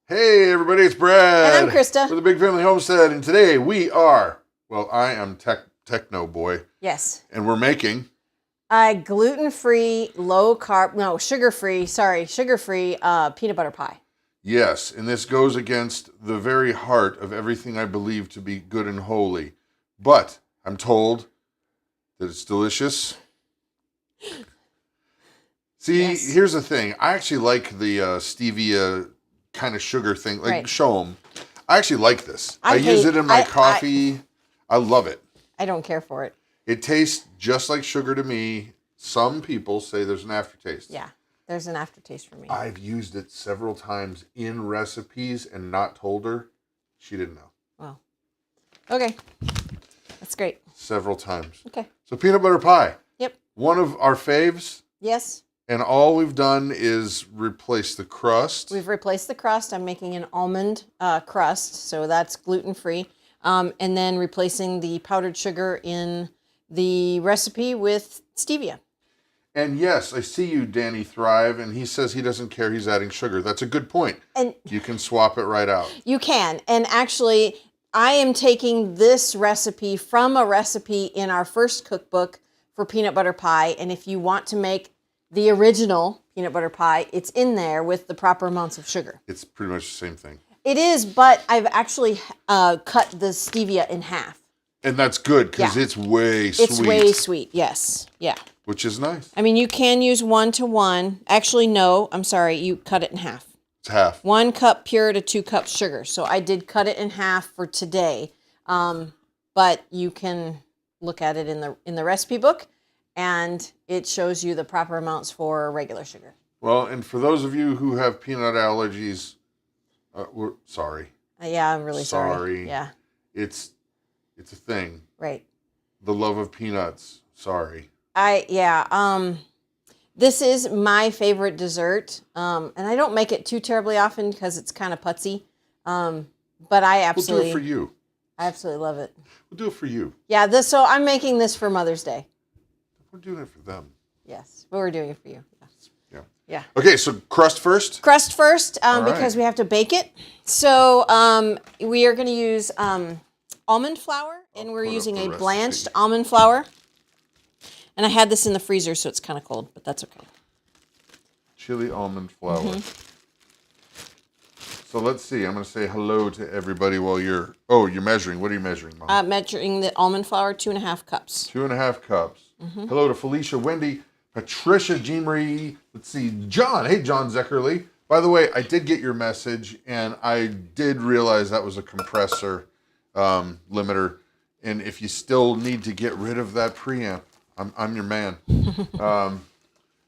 Hey everybody, it's Brad. And I'm Christa. For the Big Family Homestead, and today we are, well, I am Techno Boy. Yes. And we're making gluten-free, low-carb, sugar-free peanut butter pie. Yes, and this goes against the very heart of everything I believe to be good and holy. But I'm told that it's delicious. See, Yes. Here's the thing. I actually like the stevia kind of sugar thing. Like, Right. show them. I actually like this. I use it in my coffee. I love it. I don't care for it. It tastes just like sugar to me. Some people say there's an aftertaste. Yeah, there's an aftertaste for me. I've used it several times in recipes and not told her. She didn't know. Well, okay. That's great. Several times. Okay. So peanut butter pie. Yep. One of our faves. Yes. And all we've done is replace the crust. We've replaced the crust. I'm making an almond crust, so that's gluten-free. And then replacing the powdered sugar in the recipe with stevia. And yes, I see you, Danny Thrive, and he says he doesn't care he's adding sugar. That's a good point. And you can swap it right out. You can. And actually, I am taking this recipe from a recipe in our first cookbook for peanut butter pie. And if you want to make the original peanut butter pie, it's in there with the proper amounts of sugar. It's pretty much the same thing. It is, but I've actually cut the stevia in half. And that's good because it's way sweet. It's way sweet, yes. Yeah. Which is nice. I mean, you can use 1-to-1. Actually, no, I'm sorry. You cut it in half. It's half. 1 cup pure to 2 cups sugar. So I did cut it in half for today. But you can look at it in the recipe book, and it shows you the proper amounts for regular sugar. Well, and for those of you who have peanut allergies, we're sorry. Yeah, I'm really sorry. Yeah. It's a thing. Right. The love of peanuts. Sorry. This is my favorite dessert. And I don't make it too terribly often because it's kind of putsy. But I absolutely... We'll do it for you. I absolutely love it. We'll do it for you. Yeah, so I'm making this for Mother's Day. We're doing it for them. Yes, but we're doing it for you. Yeah. Yeah. Okay, so crust first? Crust first, right. because we have to bake it. So we are going to use almond flour, and we're using a blanched almond flour. And I had this in the freezer, so it's kind of cold, but that's okay. Chili almond flour. So let's see. I'm going to say hello to everybody while you're... Oh, you're measuring. What are you measuring, Mom? Measuring the almond flour, 2.5 cups. 2.5 cups. Hello to Felicia, Wendy, Patricia, Jean Marie. Let's see. John. Hey, John Zeckerly. By the way, I did get your message, and I did realize that was a compressor limiter. And if you still need to get rid of that preamp, I'm your man.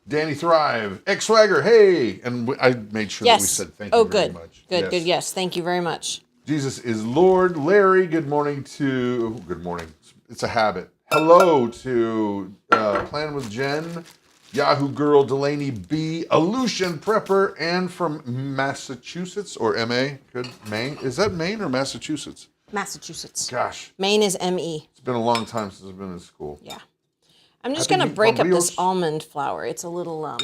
Danny Thrive, X-Swagger, hey! And I made sure that we said thank you very much. Good, yes. Thank you very much. Jesus is Lord. Larry, good morning to... Good morning. It's a habit. Hello to Plan with Jen, Yahoo Girl, Delaney B, Aleutian Prepper, and from Massachusetts, or MA. Good, Maine. Is that Maine or Massachusetts? Massachusetts. Gosh. Maine is ME. It's been a long time since I've been in school. Yeah. I'm just going to break up this almond flour. It's a little,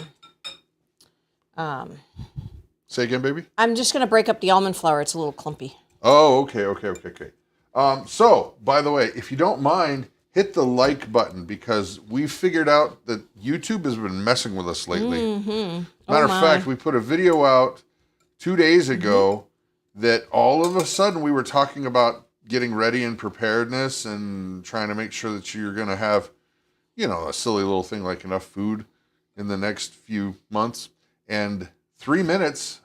Say again, baby? I'm just going to break up the almond flour. It's a little clumpy. Oh, okay. So, by the way, if you don't mind, hit the like button because we figured out that YouTube has been messing with us lately. Matter of fact, we put a video out 2 days ago that all of a sudden we were talking about getting ready and preparedness and trying to make sure that you're going to have, a silly little thing like enough food in the next few months. And 3 minutes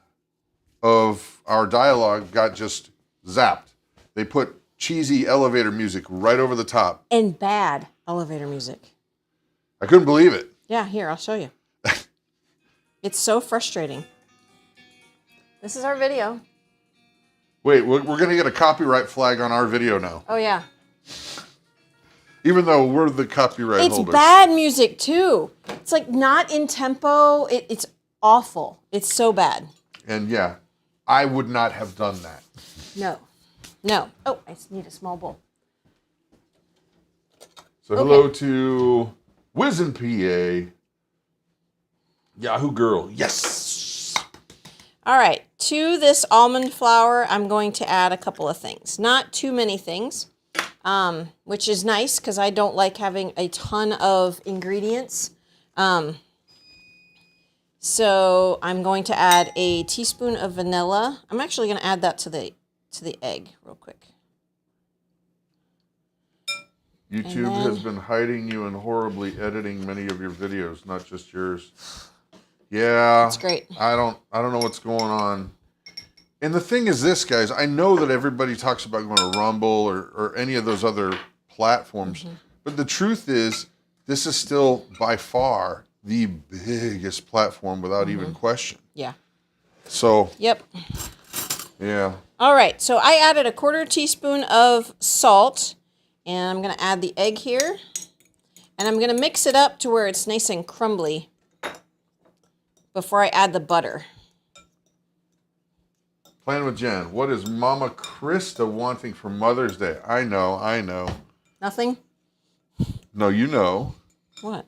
of our dialogue got just zapped. They put cheesy elevator music right over the top. And bad elevator music. I couldn't believe it. Yeah, here, I'll show you. It's so frustrating. This is our video. Wait, we're going to get a copyright flag on our video now. Oh, yeah. Even though we're the copyright holders. It's bad music, too. It's like not in tempo. It's awful. It's so bad. And yeah, I would not have done that. No. Oh, I need a small bowl. So hello to Wizen PA. Yahoo Girl. Yes. All right. to this almond flour, I'm going to add a couple of things. Not too many things, which is nice because I don't like having a ton of ingredients. So I'm going to add a teaspoon of vanilla. I'm actually going to add that to the egg real quick. YouTube has been hiding you and horribly editing many of your videos, not just yours. Yeah, that's great. I don't know what's going on. And the thing is this, guys, I know that everybody talks about going to Rumble or any of those other platforms, but the truth is this is still by far the biggest platform without even question. Yeah. So. Yep. Yeah. All right, so I added a 1/4 teaspoon of salt, and I'm going to add the egg here, and I'm going to mix it up to where it's nice and crumbly before I add the butter. Plan with Jen. What is Mama Christa wanting for Mother's Day? I know. Nothing? No, you know. What?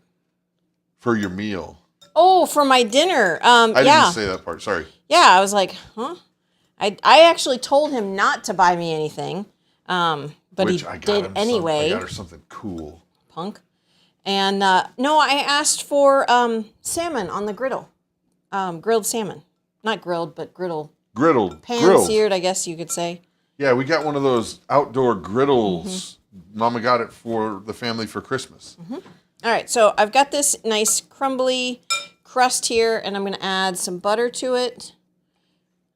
For your meal. Oh, for my dinner. I didn't say that part. Sorry. Yeah, I was like, huh? I actually told him not to buy me anything, but he did anyway. I got her something cool. Punk. And no, I asked for salmon on the griddle. Grilled salmon. Not grilled, but griddle. Griddled. Pan-seared, I guess you could say. Yeah, we got one of those outdoor griddles. Mama got it for the family for Christmas. All right, so I've got this nice crumbly crust here, and I'm going to add some butter to it.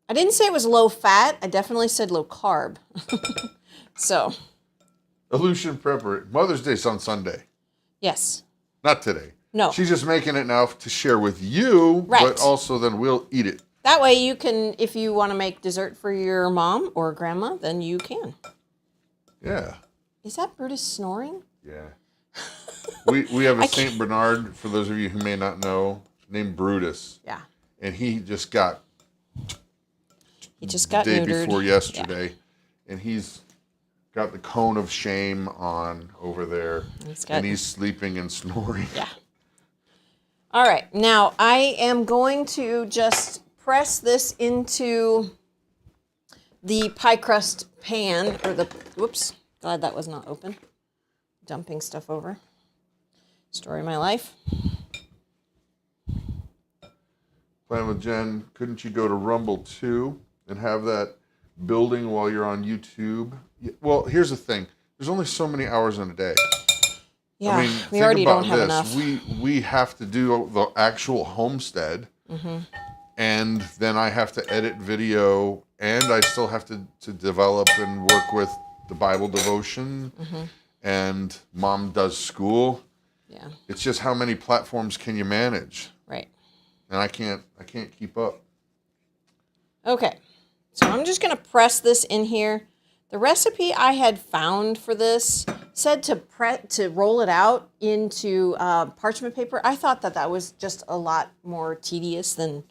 I didn't say it was low fat. I definitely said low carb. So. Illusion Prepper. Mother's Day's on Sunday. Yes. Not today. No. She's just making it now to share with you, but also then we'll eat it. That way you can, if you want to make dessert for your mom or grandma, then you can. Yeah. Is that Brutus snoring? Yeah. We have a St. Bernard, for those of you who may not know, named Brutus. Yeah. And he just got neutered. The day before yesterday. Yeah. And he's got the cone of shame on over there. And he's sleeping and snoring. Yeah. All right. Now, I am going to just press this into the pie crust pan, or the, whoops, glad that was not open. Dumping stuff over. Story of my life. Plan with Jen, couldn't you go to Rumble too and have that building while you're on YouTube? Well, here's the thing. There's only so many hours in a day. Yeah, I mean, we already don't have enough. We have to do the actual homestead, and then I have to edit video, and I still have to develop and work with the Bible devotion, and Mom does school. Yeah. It's just how many platforms can you manage? Right. And I can't keep up. Okay. So I'm just going to press this in here. The recipe I had found for this said to roll it out into parchment paper. I thought that was just a lot more tedious than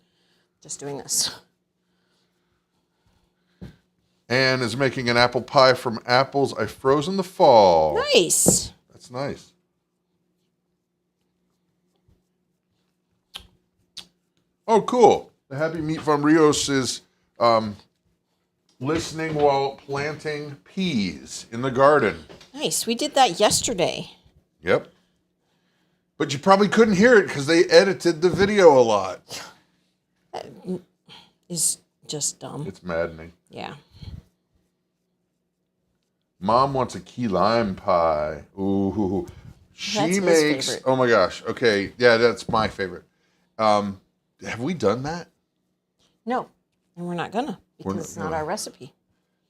just doing this. Anne is making an apple pie from apples I froze in the fall. Nice. That's nice. Oh, cool. The Happy Meat Farm Rios is listening while planting peas in the garden. Nice. We did that yesterday. Yep. But you probably couldn't hear it because they edited the video a lot. That is just dumb. It's maddening. Yeah. Mom wants a key lime pie. Ooh. She That's makes... his favorite. Oh, my gosh. Okay. Yeah, that's my favorite. Have we done that? No. And we're not gonna because it's not our recipe.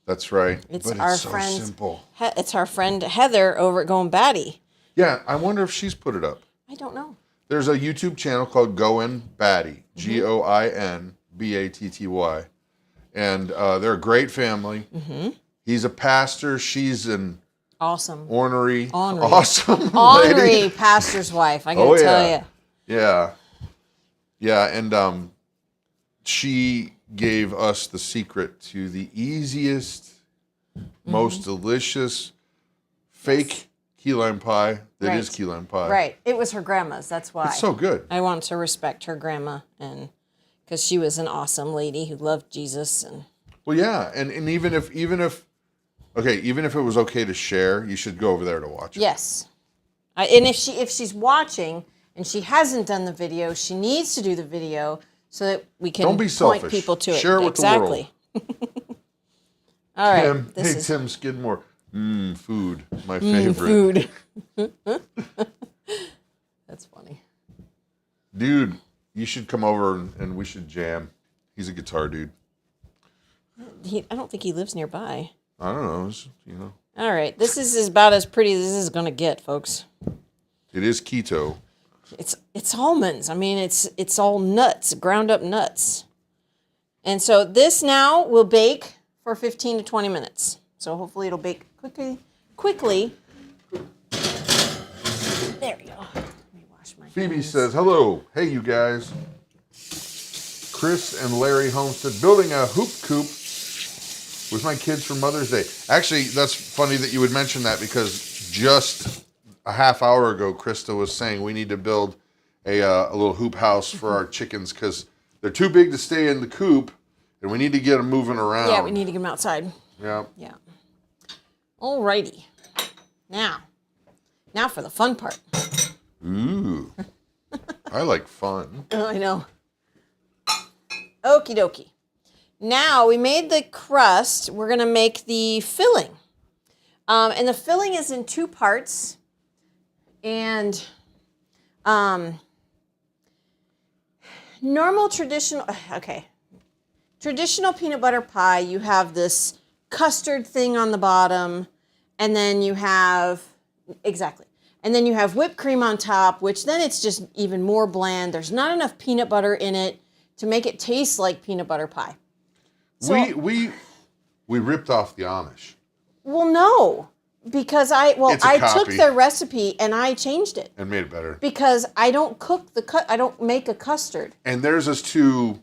That's right. It's but our it's so friend. simple. It's our friend Heather over at Going Batty. Yeah, I wonder if she's put it up. I don't know. There's a YouTube channel called Goin' Batty, GOINBATTY, and they're a great family. He's a pastor. She's an awesome, ornery. awesome, lady. ornery pastor's wife. I gotta tell you. Yeah, and she gave us the secret to the easiest, most delicious fake key lime pie that is key lime pie. Right. It was her grandma's. That's why. It's so good. I want to respect her grandma and because she was an awesome lady who loved Jesus. And Well, yeah, and even if it was okay to share, you should go over there to watch it. yes, and if she's watching and she hasn't done the video, she needs to do the video so that we can Don't be selfish. point people to it. Share it with the world. All right. Tim, Tim Skidmore. Food, my favorite. Food. That's funny. Dude, you should come over and we should jam. He's a guitar dude. I don't think he lives nearby. I don't know. It's, you know. All right. This is about as pretty as this is going to get, folks. It is keto. It's almonds. I mean, it's all nuts, ground up nuts. And so this now will bake for 15 to 20 minutes. So hopefully it'll bake quickly. There we go. Let me wash my Phoebe hands. says, hello. Hey, you guys. Chris and Larry Homestead building a hoop coop with my kids for Mother's Day. Actually, that's funny that you would mention that because just a half hour ago, Christa was saying we need to build a little hoop house for our chickens because they're too big to stay in the coop and we need to get them moving around. Yeah, we need to get them outside. Yeah. Yeah. Alrighty. Now for the fun part. Ooh. I like fun. Oh, I know. Okie dokie. Now we made the crust. We're going to make the filling. And the filling is in two parts. And traditional peanut butter pie, you have this custard thing on the bottom, and then you have, and then you have whipped cream on top, which then it's just even more bland. There's not enough peanut butter in it to make it taste like peanut butter pie. So, we ripped off the Amish. Well, no, because I took their recipe and I changed it. And made it better. Because I don't cook I don't make a custard. And theirs is too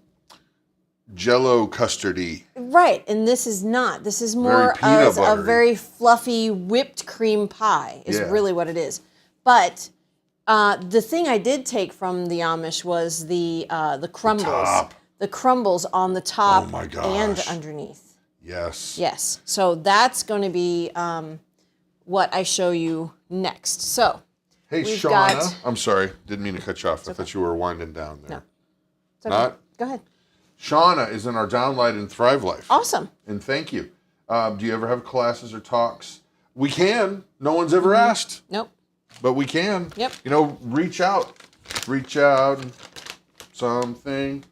Jello custardy. Right, and this is not. This is more as a very fluffy whipped cream pie is really what it is. But the thing I did take from the Amish was the crumbles. The crumbles on the top and underneath. Yes. Yes. So that's going to be what I show you next. So hey, Shauna. I'm sorry. Didn't mean to cut you off. I thought you were winding down there. No. It's okay. Not? Go ahead. Shauna is in our Downlight and Thrive Life. Awesome. And thank you. Do you ever have classes or talks? We can. No one's ever asked. Nope. But we can. Yep. You know, reach out. Reach out. Something.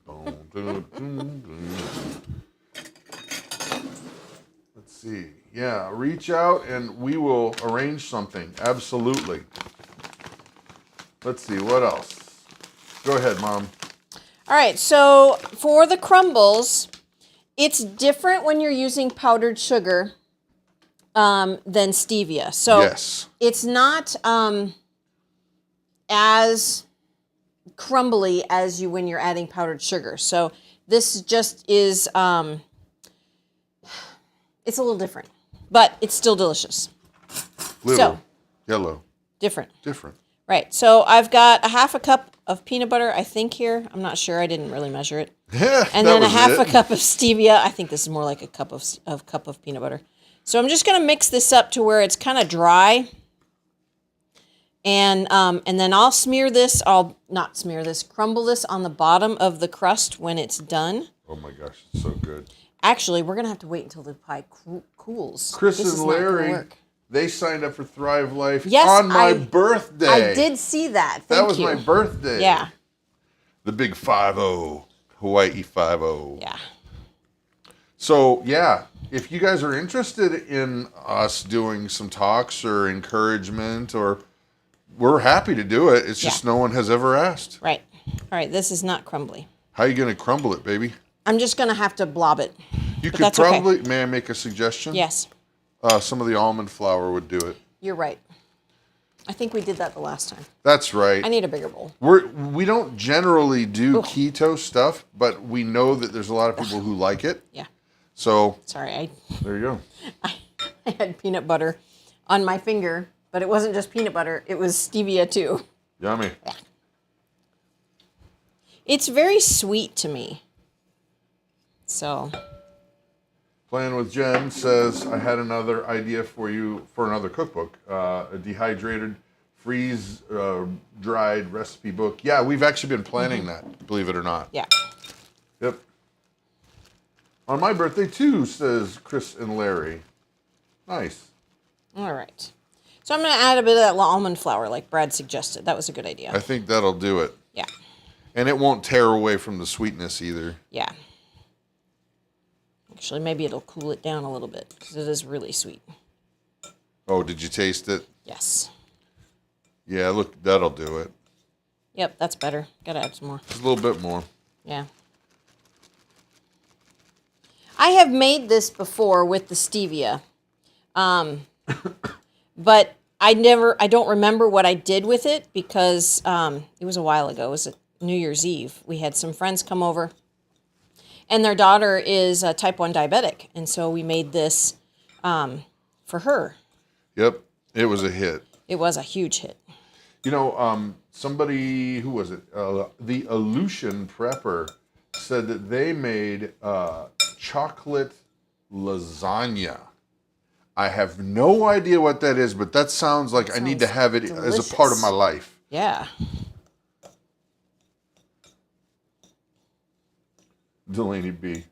Let's see. Yeah, reach out and we will arrange something. Absolutely. Let's see. What else? Go ahead, Mom. All right. So for the crumbles, it's different when you're using powdered sugar than stevia. So it's not as crumbly as when you're adding powdered sugar. So this just is, it's a little different, but it's still delicious. Yellow. Different. Right. So I've got a half a cup of peanut butter, I think here. I'm not sure. I didn't really measure it. And then a half a cup of stevia. I think this is more like a cup of peanut butter. So I'm just going to mix this up to where it's kind of dry. And then I'll crumble this on the bottom of the crust when it's done. Oh my gosh, it's so good. Actually, we're going to have to wait until the pie cools. Chris and Larry, they signed up for Thrive Life on my birthday. I did see that. That was my birthday. Yeah. The big 5-0, Hawaii 5-0. Yeah. So, yeah, if you guys are interested in us doing some talks or encouragement, or we're happy to do it. It's just no one has ever asked. Right. All right, this is not crumbly. How are you going to crumble it, baby? I'm just going to have to blob it. You could probably, may I make a suggestion? Yes. Some of the almond flour would do it. You're right. I think we did that the last time. That's right. I need a bigger bowl. We don't generally do keto stuff, but we know that there's a lot of people who like it. Yeah. So. Sorry. There you go. I had peanut butter on my finger, but it wasn't just peanut butter. It was stevia too. Yummy. Yeah. It's very sweet to me. So. Playing with Jen says, I had another idea for you for another cookbook. A dehydrated, freeze-dried recipe book. Yeah, we've actually been planning that, believe it or not. Yeah. Yep. On my birthday, too, says Chris and Larry. Nice. All right. So I'm going to add a bit of that almond flour like Brad suggested. That was a good idea. I think that'll do it. Yeah. And it won't tear away from the sweetness either. Yeah. Actually, maybe it'll cool it down a little bit because it is really sweet. Oh, did you taste it? Yes. Yeah, look, that'll do it. Yep, that's better. Gotta add some more. Just a little bit more. Yeah. I have made this before with the stevia. But I don't remember what I did with it because it was a while ago. It was New Year's Eve. We had some friends come over, and their daughter is a type 1 diabetic, and so we made this for her. Yep, it was a hit. It was a huge hit. You know, somebody, who was it? The Aleutian Prepper said that they made chocolate lasagna. I have no idea what that is, but that sounds like I need to have it delicious. as a part of my life. Yeah. Delaney B.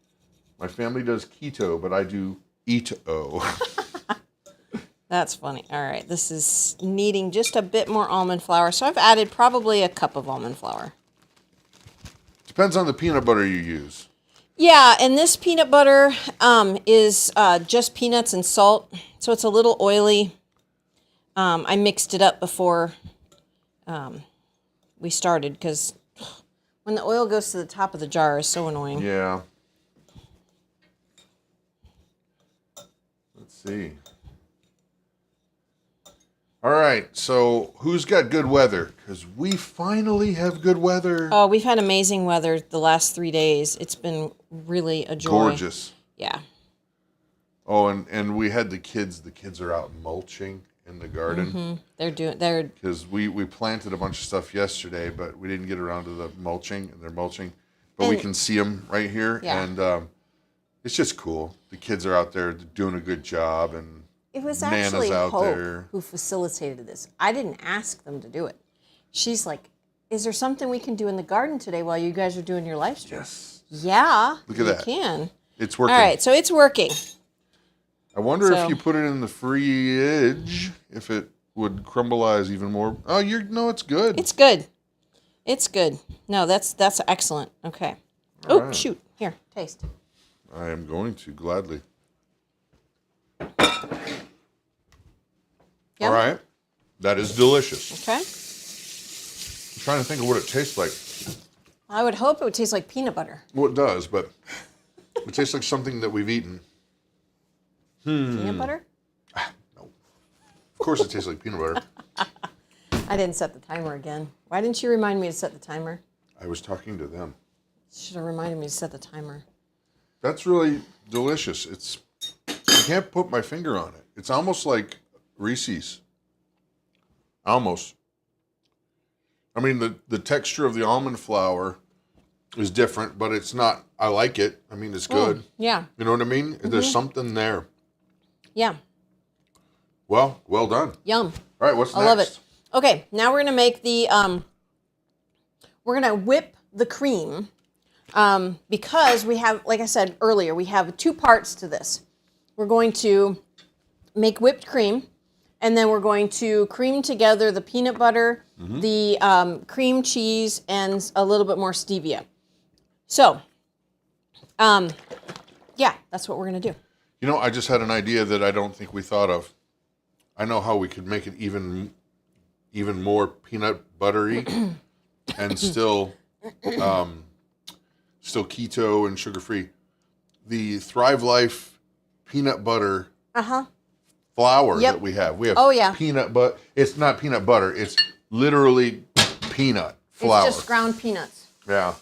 My family does keto, but I do eat-o. That's funny. All right. This is needing just a bit more almond flour. So I've added probably a cup of almond flour. Depends on the peanut butter you use. Yeah, and this peanut butter is just peanuts and salt, so it's a little oily. I mixed it up before we started because when the oil goes to the top of the jar, it's so annoying. Yeah. Let's see. All right, so who's got good weather? Because we finally have good weather. Oh, we've had amazing weather the last 3 days. It's been really a joy. Gorgeous. Yeah. Oh, and we had the kids. The kids are out mulching in the garden. Mm-hmm. They're because we planted a bunch of stuff yesterday, but we didn't get around to the mulching, and they're mulching. But we can see them right here, Yeah. and it's just cool. The kids are out there doing a good job, and It was Nana's actually out Hope there. who facilitated this. I didn't ask them to do it. She's like, is there something we can do in the garden today while you guys are doing your live stream? Yes. Yeah. Look at you that. can. It's working. All right, so it's working. I wonder if So- you put it in the fridge, if it would crumbleize even more. Oh, no, it's good. It's good. It's good. No, that's excellent. Okay. All Oh, right. shoot. Here, taste. I am going to gladly. Yum. All right. That is delicious. Okay. I'm trying to think of what it tastes like. I would hope it would taste like peanut butter. Well, it does, but it tastes like something that we've eaten. Peanut butter? No. Of course it tastes like peanut butter. I didn't set the timer again. Why didn't you remind me to set the timer? I was talking to them. Should have reminded me to set the timer. That's really delicious. I can't put my finger on it. It's almost like Reese's. Almost. I mean, the texture of the almond flour is different, but it's not, I like it. I mean, it's good. Yeah. You know what I mean? There's something there. Yeah. Well done. Yum. All right, what's next? I love it. Okay, now we're going to make the, we're going to whip the cream because we have, like I said earlier, we have 2 parts to this. We're going to make whipped cream, and then we're going to cream together the peanut butter, the cream cheese, and a little bit more stevia. So, yeah, that's what we're going to do. You know, I just had an idea that I don't think we thought of. I know how we could make it even more peanut buttery and still keto and sugar-free. The Thrive Life peanut butter flour that we have. We have peanut butter. It's not peanut butter. It's literally peanut flour. It's just ground peanuts. Yeah.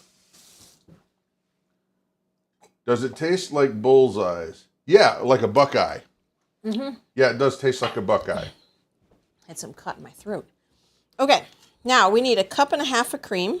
Does it taste like bullseyes? Yeah, like a Buckeye. Yeah, it does taste like a Buckeye. Had some cut in my throat. Okay, now we need 1.5 cups of cream.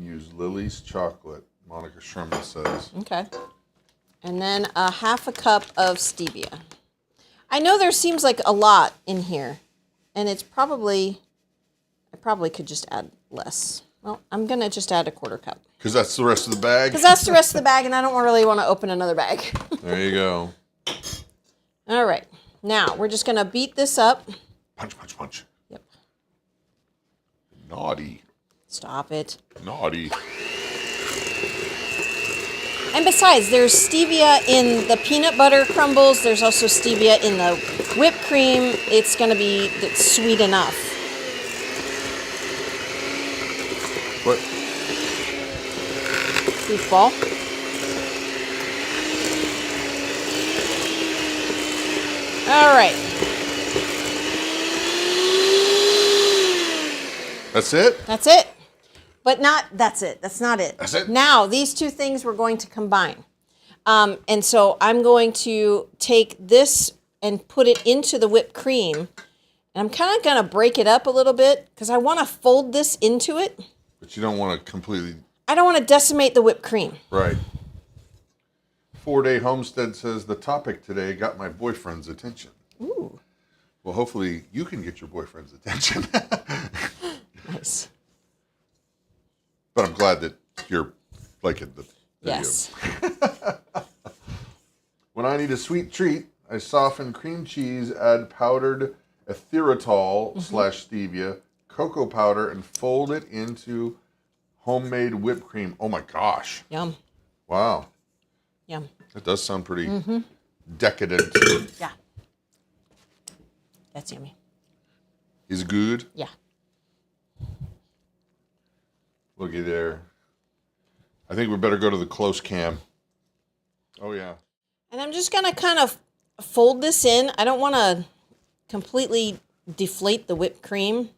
Use Lily's chocolate. Monica Sherman says. Okay. And then a half a cup of stevia. I know there seems like a lot in here, and it's probably, I probably could just add less. Well, I'm going to just add a quarter cup. Because that's the rest of the bag? Because that's the rest of the bag, and I don't really want to open another bag. There you go. All right. Now, we're just going to beat this up. Punch, punch, punch. Yep. Naughty. Stop it. Naughty. And besides, there's stevia in the peanut butter crumbles. There's also stevia in the whipped cream. It's going to be sweet enough. What? Goofball. All right. That's it? That's it. But that's it. That's not it. That's it? Now, these two things we're going to combine. And so I'm going to take this and put it into the whipped cream. And I'm kind of going to break it up a little bit because I want to fold this into it. But you don't want to completely... I don't want to decimate the whipped cream. Right. 4-Day Homestead says, the topic today got my boyfriend's attention. Ooh. Well, hopefully you can get your boyfriend's attention. Nice. But I'm glad that you're liking the video. Yes. When I need a sweet treat, I soften cream cheese, add powdered erythritol /stevia, cocoa powder, and fold it into homemade whipped cream. Oh my gosh. Yum. Wow. Yum. That does sound pretty decadent. Yeah. That's yummy. Is it good? Yeah. Looky there. I think we better go to the close cam. Oh, yeah. And I'm just going to kind of fold this in. I don't want to completely deflate the whipped cream.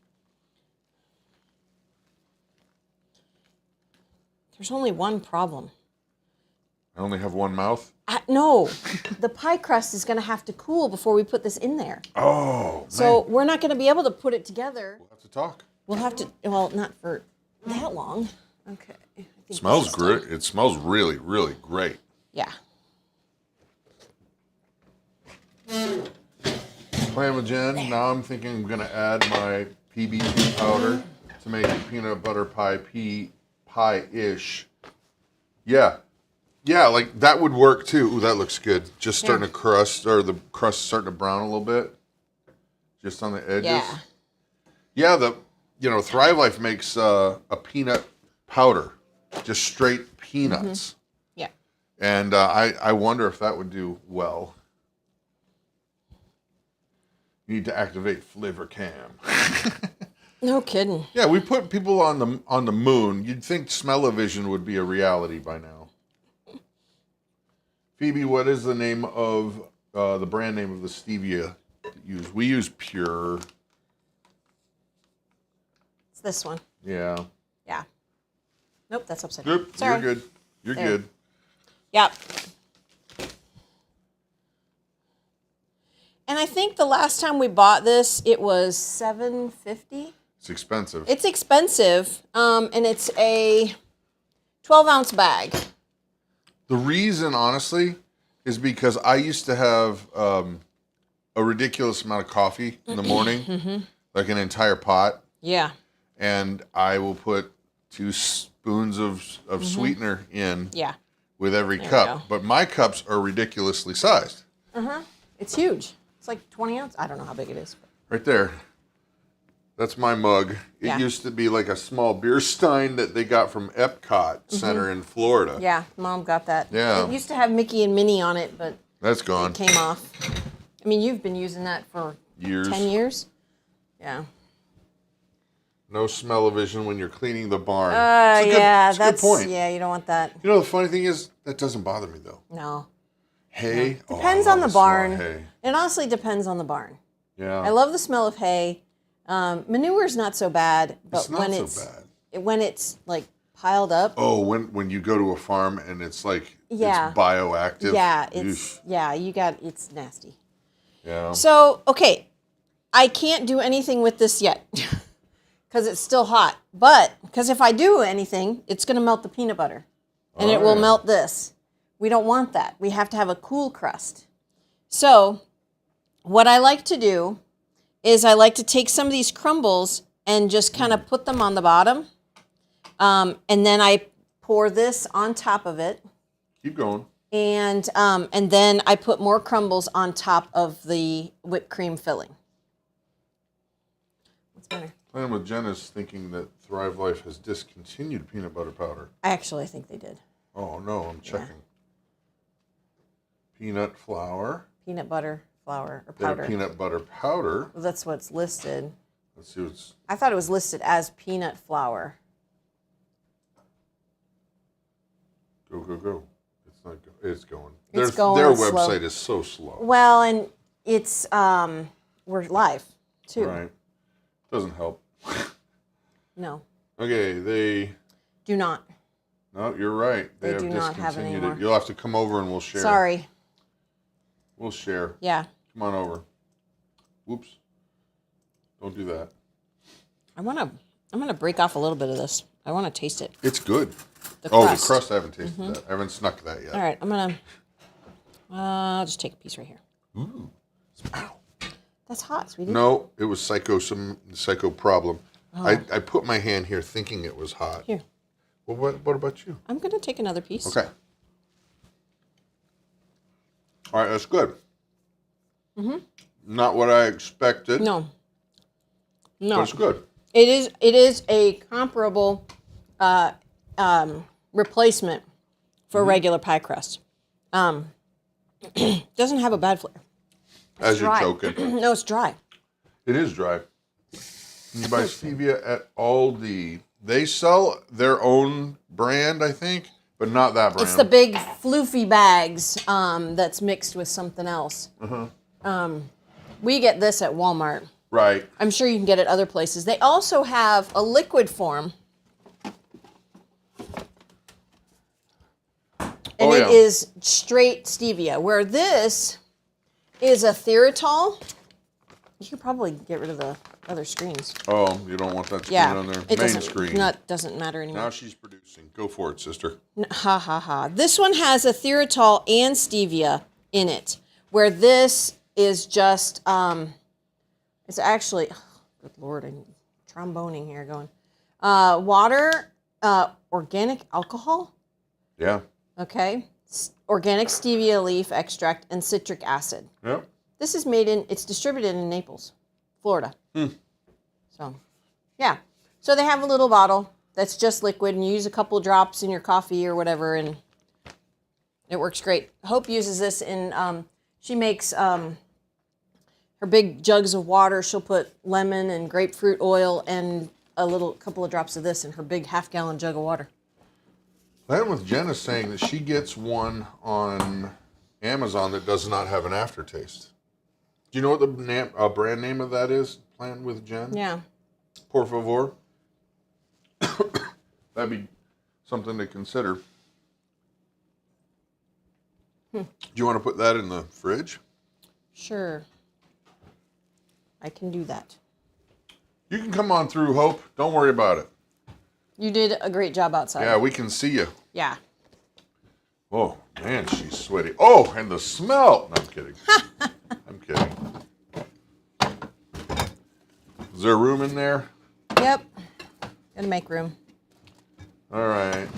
There's only one problem. I only have one mouth? No, the pie crust is going to have to cool before we put this in there. Oh, So man. we're not going to be able to put it together. We'll have to talk. We'll have to, well, not for that long. Okay. I think It smells that's great. done. It smells really, really great. Yeah. Playing with Jen. Now I'm thinking I'm going to add my PB powder to make peanut butter pie-ish. Yeah. Yeah, like that would work too. Ooh, that looks good. Just starting to crust, or the crust starting to brown a little bit. Just on the edges. Yeah. Yeah, Thrive Life makes a peanut powder. Just straight peanuts. Yeah. And I wonder if that would do well. You need to activate Flavor Cam. No kidding. Yeah, we put people on the moon. You'd think smell-o-vision would be a reality by now. Phoebe, what is the name of the brand name of the stevia that you use? We use Pure. It's this one. Yeah. Yeah. Nope, that's upside down. Yep, Sorry. you're good. You're There. good. Yep. And I think the last time we bought this, it was $7.50. It's expensive. It's expensive, and it's a 12-ounce bag. The reason, honestly, is because I used to have a ridiculous amount of coffee in the morning, like an entire pot, Yeah. and I will put 2 spoons of sweetener in Yeah. with every There we cup. go. But my cups are ridiculously sized. It's huge. It's like 20 ounce. I don't know how big it is. Right there. That's my mug. It Yeah. used to be like a small beer stein that they got from Epcot Center in Florida. Yeah, Mom got that. Yeah. It used to have Mickey and Minnie on it, but That's gone. it came off. I mean, you've been using that for Years. 10 years? Yeah. No smell-o-vision when you're cleaning the barn. It's a good, Yeah, it's a good point. Yeah, you don't want that. You know, the funny thing is, that doesn't bother me, though. No. Hay? Oh, I Depends love on the smell of barn. hay. It honestly depends on the barn. Yeah. I love the smell of hay. Manure's not so bad, but It's not when so bad. when it's like piled up, Oh, when you go to a farm and it's like, Yeah. it's bioactive. yeah, Oof. it's nasty. Yeah. So, okay, I can't do anything with this yet because it's still hot. But because if I do anything, it's going to melt the peanut butter. And it will melt this. We don't want that. We have to have a cool crust. So what I like to do is I like to take some of these crumbles and just kind of put them on the bottom. And then I pour this on top of it. Keep going. And then I put more crumbles on top of the whipped cream filling. What's the matter? Playing with Jen is thinking that Thrive Life has discontinued peanut butter powder. I actually think they did. Oh, no, I'm checking. Peanut flour. Peanut butter flour or They have powder. peanut butter powder. Well, that's what's listed. Let's see what's... I thought it was listed as peanut flour. Go, go, go. It's not go. It's going. It's going Their slow. website is so slow. Well, and it's, we're live, too. Right. Doesn't help. No. Okay, they... Do not. No, you're right. They have do not have discontinued anymore. it. You'll have to come over and we'll share. Sorry. We'll share. Yeah. Come on over. Whoops. Don't do that. I'm gonna break off a little bit of this. I want to taste it. It's good. The Oh, crust. the crust, I haven't tasted that. I haven't snuck that yet. All right, I'm gonna. I'll just take a piece right here. Ooh. Ow. That's hot, sweetie. No, it was some psycho problem. I put my hand here thinking it was hot. Here. Well, what about you? I'm gonna take another piece. Okay. All right, that's good. Not what I expected. No. But No. it's good. It is a comparable replacement for regular pie crust. Doesn't have a bad flavor. As you're Dry. choking. No, it's dry. It is dry. You buy stevia at Aldi. They sell their own brand, I think, but not that brand. It's the big floofy bags that's mixed with something else. We get this at Walmart. Right. I'm sure you can get it other places. They also have a liquid form. And it is straight stevia, where this is a thyrotol. You could probably get rid of the other screens. Oh, you don't want that screen Yeah, on there? it Main doesn't, screen. doesn't matter anymore. Now she's producing. Go for it, sister. Ha ha ha. This one has a thyrotol and stevia in it, where this is just, it's actually, good Lord, I'm tromboning here going. Water, organic alcohol, Yeah. okay, organic stevia leaf extract, and citric acid. Yep. This is it's distributed in Naples, Florida. So, yeah. So they have a little bottle that's just liquid, and you use a couple drops in your coffee or whatever, and it works great. Hope uses this in, she makes her big jugs of water. She'll put lemon and grapefruit oil and a couple of drops of this in her big half-gallon jug of water. That with Jen is saying that she gets one on Amazon that does not have an aftertaste. Do you know what the brand name of that is? Plan with Jen? Yeah. Por favor. That'd be something to consider. Do you want to put that in the fridge? Sure. I can do that. You can come on through, Hope. Don't worry about it. You did a great job outside. Yeah, we can see you. Yeah. Oh, man, she's sweaty. Oh, and the smell. No, I'm kidding. I'm kidding. Is there room in there? Yep. Gotta make room. All right.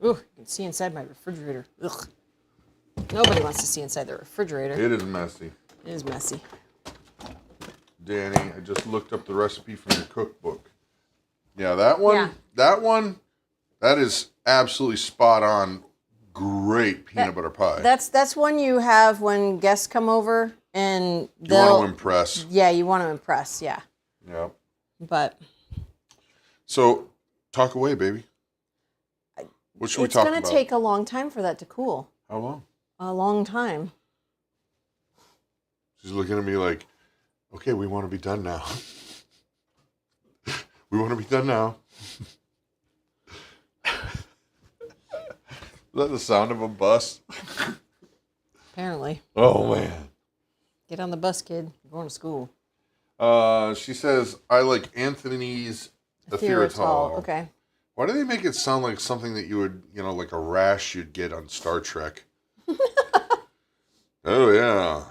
Ooh, you can see inside my refrigerator. Ugh. Nobody wants to see inside the refrigerator. It is messy. It is messy. Danny, I just looked up the recipe from your cookbook. Yeah, that one. Yeah. That is absolutely spot on. Great peanut butter pie. That's one you have when guests come over and you want to impress. Yeah, you want to impress. Yeah. Yeah. But so, talk away, baby. What should we talk about? It's going to take a long time for that to cool. How long? A long time. She's looking at me like, okay, we want to be done now. We want to be done now. Is that the sound of a bus? Apparently. Oh, man. Get on the bus, kid. You're going to school. She says, I like Anthony's erythritol. Okay. Why do they make it sound like something that you would, like a rash you'd get on Star Trek? Oh, yeah.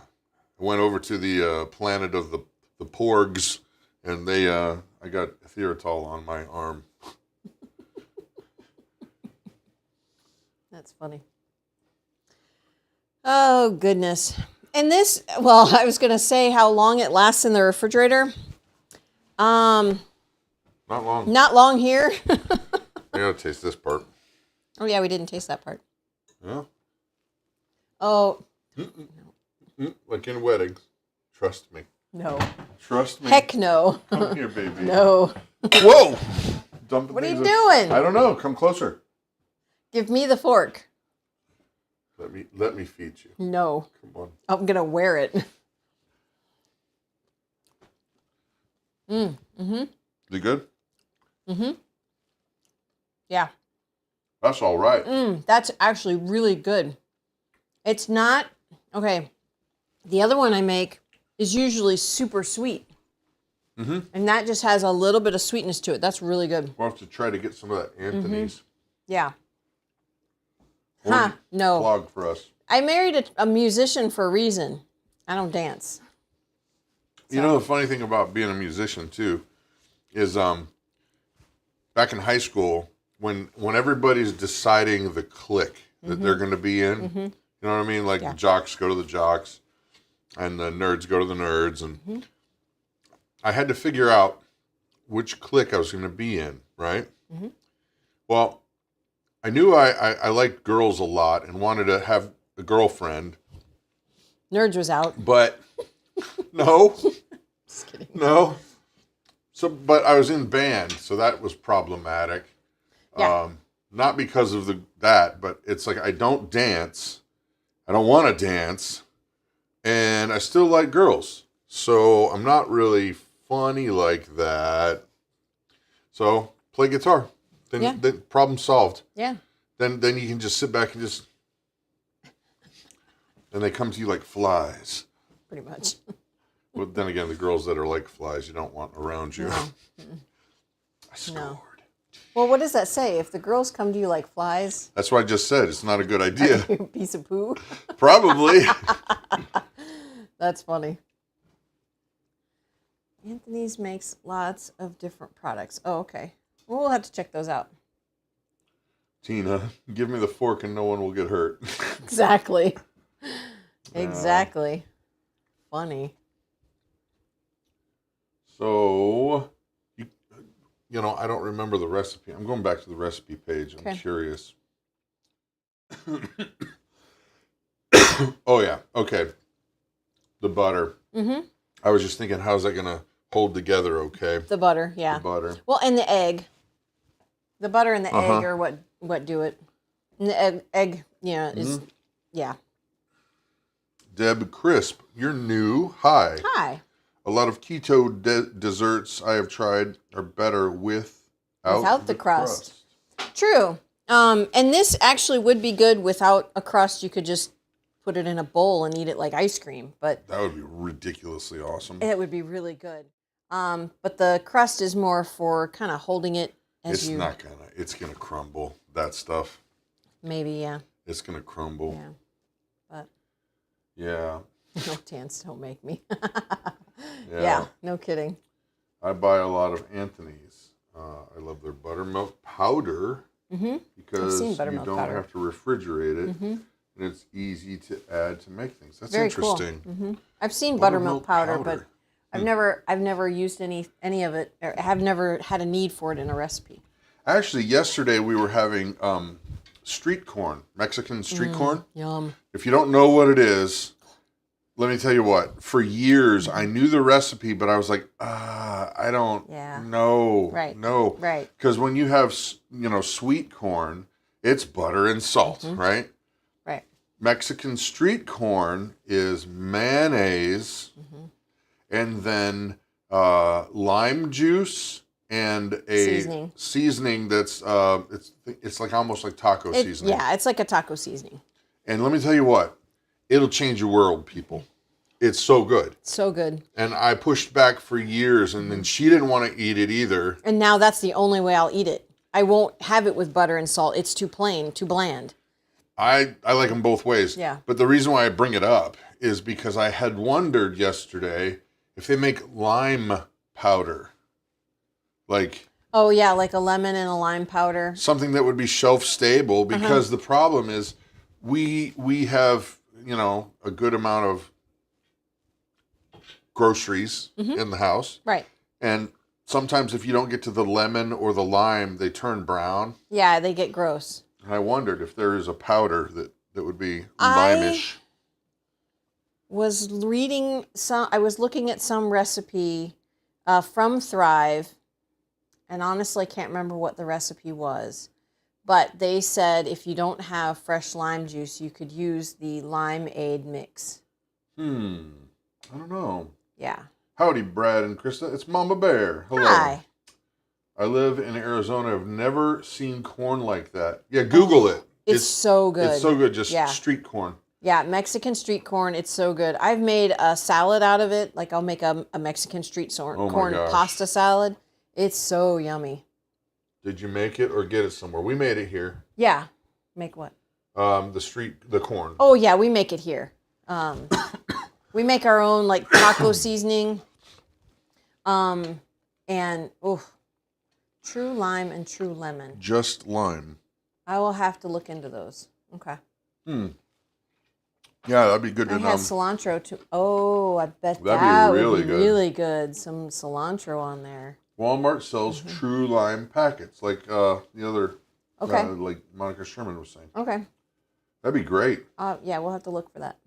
I went over to the planet of the porgs, and I got erythritol on my arm. That's funny. Oh, goodness. And this, well, I was going to say how long it lasts in the refrigerator. Not long. Not long here. I gotta taste this part. Oh, yeah, we didn't taste that part. Yeah. Oh. Like in weddings. Trust me. No. Trust me. Heck no. Come here, baby. No. Whoa! What are you doing? I don't know. Come closer. Give me the fork. Let me feed you. No. Come on. I'm going to wear it. Mm-hmm. Is it good? Mm-hmm. Yeah. That's all right. That's actually really good. It's not, okay, the other one I make is usually super sweet. Mm-hmm. And that just has a little bit of sweetness to it. That's really good. We'll have to try to get some of that Anthony's. Yeah. Or No. Plug for us. I married a musician for a reason. I don't dance. You know, the funny thing about being a musician, too, is back in high school, when everybody's deciding the clique that they're going to be in, you know what I mean? Like the jocks go to the jocks and the nerds go to the nerds. And I had to figure out which clique I was going to be in, right? Well, I knew I liked girls a lot and wanted to have a girlfriend. Nerds was out. But no. Just kidding. No. So, but I was in band, so that was problematic. Yeah. Not because of that, but it's like I don't dance. I don't want to dance. And I still like girls. So I'm not really funny like that. So play guitar. Then problem solved. Yeah. Then you can just sit back and and they come to you like flies. Pretty much. Well, then again, the girls that are like flies, you don't want around you. No. I scored. No. Well, what does that say? If the girls come to you like flies, That's what I just said. It's not a good idea. you piece of poo. Probably. That's funny. Anthony's makes lots of different products. Oh, okay. Well, we'll have to check those out. Tina, give me the fork and no one will get hurt. Exactly. Exactly. Funny. So, I don't remember the recipe. I'm going back to the recipe page. I'm curious. Oh, yeah. Okay. The butter. I was just thinking, how's that going to hold together okay? The butter, yeah. The butter. Well, and the egg. The butter and the egg are what do it. And the egg is, yeah. Deb Crisp, you're new. Hi. Hi. A lot of keto desserts I have tried are better without the crust. True. And this actually would be good without a crust. You could just put it in a bowl and eat it like ice cream. But that would be ridiculously awesome. It would be really good. But the crust is more for kind of holding it as it's gonna crumble, that stuff. Maybe, yeah. It's gonna crumble. Yeah. But yeah. No dance, don't make me. Yeah. Yeah, no kidding. I buy a lot of Anthony's. I love their buttermilk powder because you don't have to refrigerate it, and it's easy to add to make things. That's very interesting. Cool. I've seen buttermilk powder, but I've never used any of it, or have never had a need for it in a recipe. Actually, yesterday we were having street corn, Mexican street corn. Yum. If you don't know what it is, let me tell you what. For years, I knew the recipe, but I was like, I don't know. Right. No. Right. Because when you have, sweet corn, it's butter and salt, right? Right. Mexican street corn is mayonnaise and then lime juice and a seasoning that's, it's like almost like taco seasoning. Yeah, it's like a taco seasoning. And let me tell you what. It'll change your world, people. It's so good. So good. And I pushed back for years, and then she didn't want to eat it either. And now that's the only way I'll eat it. I won't have it with butter and salt. It's too plain, too bland. I like them both ways. Yeah. But the reason why I bring it up is because I had wondered yesterday if they make lime powder. Like... Oh, yeah, like a lemon and a lime powder. Something that would be shelf stable, because the problem is we have, you know, a good amount of groceries in the house. Right. And sometimes if you don't get to the lemon or the lime, they turn brown. Yeah, they get gross. And I wondered if there is a powder that would be lime-ish. I was looking at some recipe from Thrive. And honestly, I can't remember what the recipe was. But they said if you don't have fresh lime juice, you could use the limeade mix. I don't know. Yeah. Howdy, Brad and Krista. It's Mama Bear. Hello. Hi. I live in Arizona. I've never seen corn like that. Yeah, Google it. It's so good. It's so good. Just street corn. Yeah, Mexican street corn. It's so good. I've made a salad out of it. Like I'll make a Mexican street corn pasta salad. It's so yummy. Did you make it or get it somewhere? We made it here. Yeah. Make what? The corn. Oh, yeah, we make it here. We make our own, like, taco seasoning. And, true lime and true lemon. Just lime. I will have to look into those. Okay. Yeah, that'd be good to know. I had cilantro, too. Oh, I bet That'd that be would be really good. Some cilantro on there. Walmart sells true lime packets, like the other, like Monica Sherman was saying. Okay. That'd be great. Yeah, we'll have to look for that.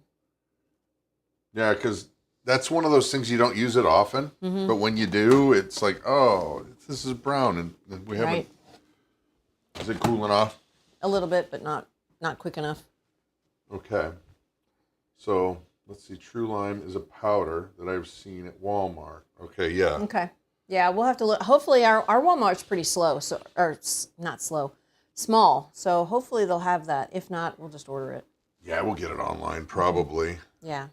Yeah, because that's one of those things you don't use it often, but when you do, it's like, oh, this is brown, and we haven't. Right. Is it cooling off? A little bit, but not quick enough. Okay. So let's see. True lime is a powder that I've seen at Walmart. Okay, yeah. Okay. Yeah, we'll have to look. Hopefully, our Walmart's pretty slow, not slow, small. So hopefully they'll have that. If not, we'll just order it. Yeah, we'll get it online probably. Yeah.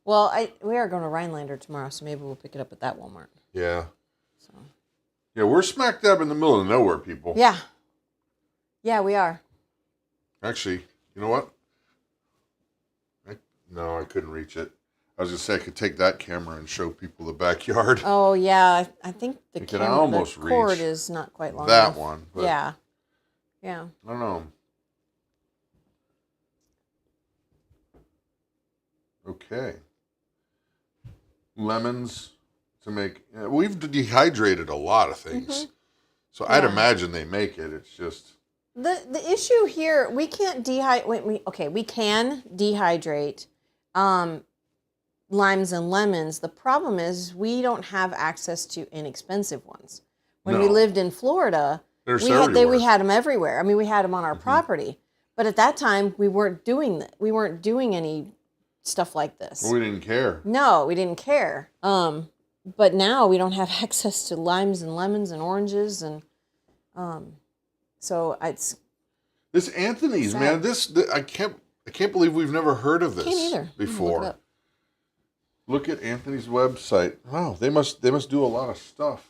Well, we are going to Rhinelander tomorrow, so maybe we'll pick it up at that Walmart. Yeah. So. Yeah, we're smack dab in the middle of nowhere, people. Yeah. Yeah, we are. Actually, you know what? No, I couldn't reach it. I was going to say I could take that camera and show people the backyard. Oh, yeah. I think the cord reach is not quite long that enough. one. But yeah. Yeah. I don't know. Okay. Lemons to make... We've dehydrated a lot of things. So I'd imagine they make it. It's just... The issue here, we can't dehydrate... we can dehydrate limes and lemons. The problem is we don't have access to inexpensive ones. When we lived in Florida, we had them everywhere. I mean, we had them on our property. But at that time, we weren't doing that. We weren't doing any stuff like this. We didn't care. No, we didn't care. But now we don't have access to limes and lemons and oranges, and so it's this Anthony's sad. Man. I can't believe we've never heard of this before. Look at Anthony's website. Wow, they must do a lot of stuff.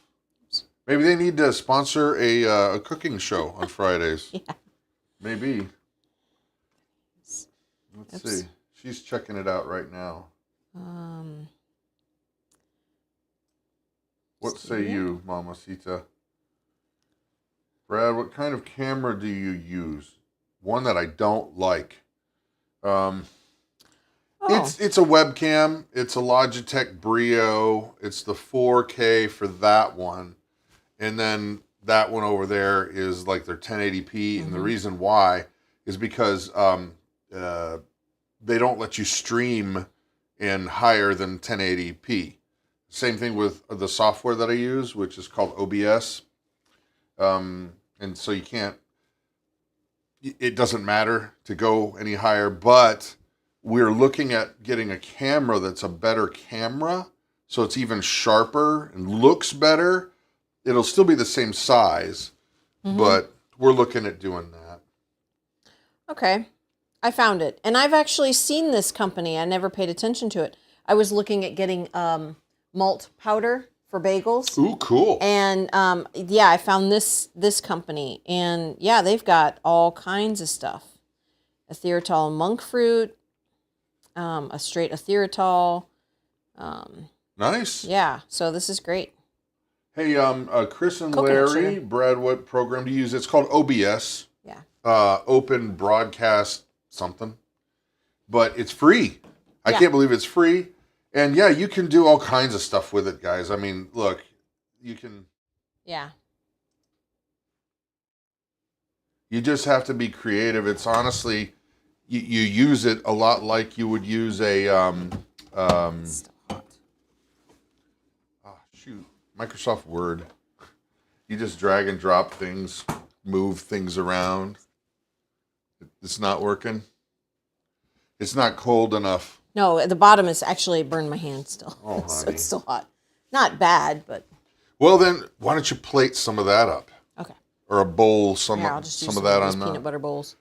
Maybe they need to sponsor a cooking show on Fridays. Yeah. Maybe. Let's see. She's checking it out right now. What say you, Mamacita? Brad, what kind of camera do you use? One that I don't like. It's a webcam. It's a Logitech Brio. It's the 4K for that one. And then that one over there is like their 1080p. And the reason why is because they don't let you stream in higher than 1080p. Same thing with the software that I use, which is called OBS. And so you can't, it doesn't matter to go any higher, but we're looking at getting a camera that's a better camera. So it's even sharper and looks better. It'll still be the same size, but we're looking at doing that. Okay. I found it. And I've actually seen this company. I never paid attention to it. I was looking at getting malt powder for bagels. Ooh, cool. And yeah, I found this company, and yeah, they've got all kinds of stuff. Erythritol monk fruit, a straight erythritol. Nice. Yeah, so this is great. Hey, Chris and Coconut Larry, sugar. Brad, what program do you use? It's called OBS. Yeah. Open Broadcast something. But it's free. I Yeah. can't believe it's free. And yeah, you can do all kinds of stuff with it, guys. I mean, look, you can... Yeah. You just have to be creative. It's honestly, you use it a lot like you would use a... Still hot. shoot, Microsoft Word. You just drag and drop things, move things around. It's not working. It's not cold enough. No, at the bottom is actually burned my hand still. Oh, So honey. it's still hot. Not bad, but Well, then, why don't you plate some of that up? okay. Or a bowl, some Yeah, I'll just use of that those on peanut butter bowls.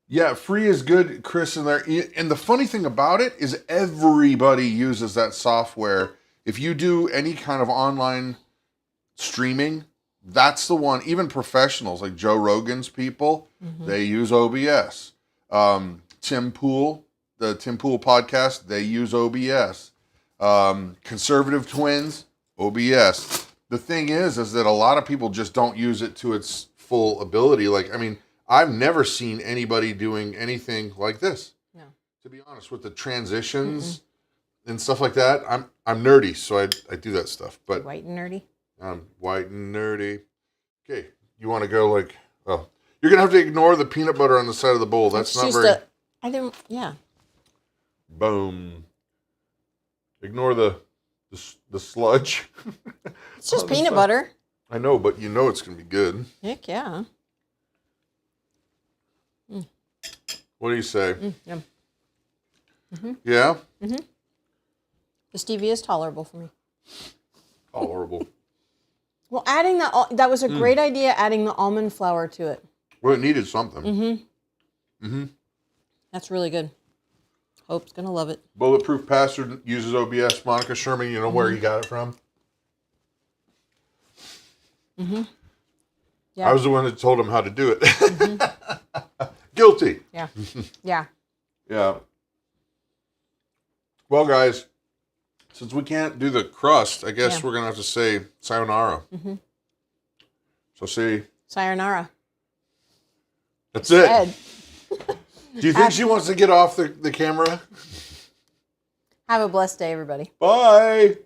Yeah, free is good, Chris, in there. And the funny thing about it is everybody uses that software. If you do any kind of online streaming, that's the one. Even professionals like Joe Rogan's people, they use OBS. Tim Pool, the Tim Pool podcast, they use OBS. Conservative Twins, OBS. The thing is that a lot of people just don't use it to its full ability. Like, I mean, I've never seen anybody doing anything like this. No. To be honest, with the transitions and stuff like that, I'm nerdy, so I do that stuff. But White and nerdy. I'm white and nerdy. Okay, you want to go like, oh, you're gonna have to ignore the peanut butter on the side of the bowl. That's not very. I didn't. Yeah. Boom. Ignore the sludge. It's just on the peanut side. butter. I know, but you know it's gonna be good. Heck yeah. What do you say? Yum. Yeah. The stevia is tolerable for me. Horrible. Well, adding that was a great idea. Adding the almond flour to it. Well, it needed something. That's really good. Hope's gonna love it. Bulletproof Pastor uses OBS. Monica Sherman, you know where you got it from? Yeah. I was the one that told him how to do it. Guilty. Yeah. Yeah. Yeah. Well, guys, since we can't do the crust, I guess we're going to have to say sayonara. So see. Sayonara. That's it. Ed, Do you think she wants to get off the camera? have a blessed day, everybody. Bye.